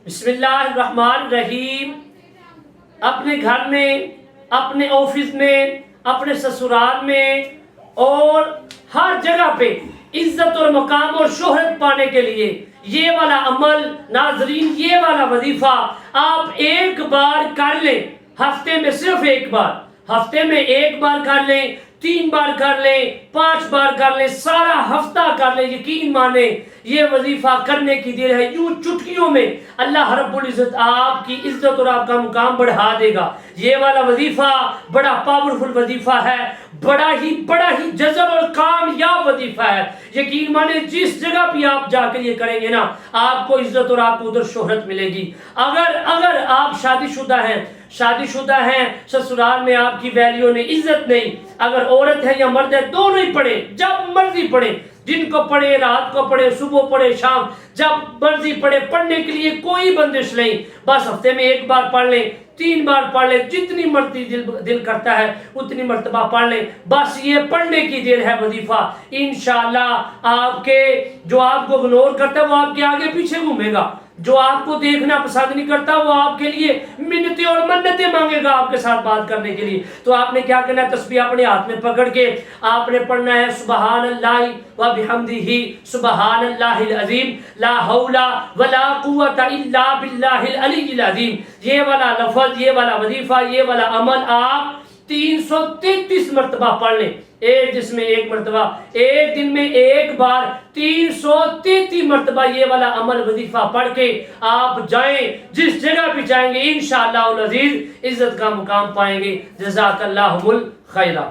بسم اللہ الرحمن الرحیم۔ اپنے گھر میں، اپنے آفس میں، اپنے سسرال میں اور ہر جگہ پہ عزت اور مقام اور شہرت پانے کے لیے یہ والا عمل، ناظرین، یہ والا وظیفہ آپ ایک بار کر لیں، ہفتے میں صرف ایک بار، ہفتے میں ایک بار کر لیں، 3 بار کر لیں، 5 بار کر لیں، سارا ہفتہ کر لیں۔ یقین مانیں یہ وظیفہ کرنے کی دیر ہے، یوں چٹکیوں میں اللہ رب العزت آپ کی عزت اور آپ کا مقام بڑھا دے گا۔ یہ والا وظیفہ بڑا پاورفل وظیفہ ہے، بڑا ہی جذب اور کامیاب وظیفہ ہے۔ یقین مانیں جس جگہ بھی آپ جا کے یہ کریں گے نا، آپ کو عزت اور آپ کو ادھر شہرت ملے گی۔ اگر آپ شادی شدہ ہیں، سسرال میں آپ کی ویلیو نہیں، عزت نہیں، اگر عورت ہے یا مرد ہے دونوں ہی پڑھیں، جب مرضی پڑھیں، جن کو پڑھے، رات کو پڑھے، صبح پڑھے، شام، جب مرضی پڑھے، پڑھنے کے لیے کوئی بندش نہیں، بس ہفتے میں ایک بار پڑھ لیں، 3 بار پڑھ لیں، جتنی مرضی دل کرتا ہے اتنی مرتبہ پڑھ لیں، بس یہ پڑھنے کی دیر ہے وظیفہ۔ انشاءاللہ آپ کے جو آپ کو اگنور کرتا ہے وہ آپ کے آگے پیچھے گھومے گا، جو آپ کو دیکھنا پسند نہیں کرتا وہ آپ کے لیے منتیں اور منتیں مانگے گا آپ کے ساتھ بات کرنے کے لیے۔ تو آپ نے کیا کرنا ہے، تسبیح اپنے ہاتھ میں پکڑ کے آپ نے پڑھنا ہے سبحان اللہ و بحمدہ سبحان اللہ العظیم لا حول ولا قوت الا باللہ العلی العظیم۔ یہ والا لفظ، یہ والا وظیفہ، یہ والا عمل آپ 333 مرتبہ پڑھ لیں، ایک جس میں ایک مرتبہ، ایک دن میں ایک بار 333 مرتبہ یہ والا عمل وظیفہ پڑھ کے آپ جائیں، جس جگہ بھی جائیں گے انشاءاللہ العزیز عزت کا مقام پائیں گے۔ جزاک اللہ الخیرہ۔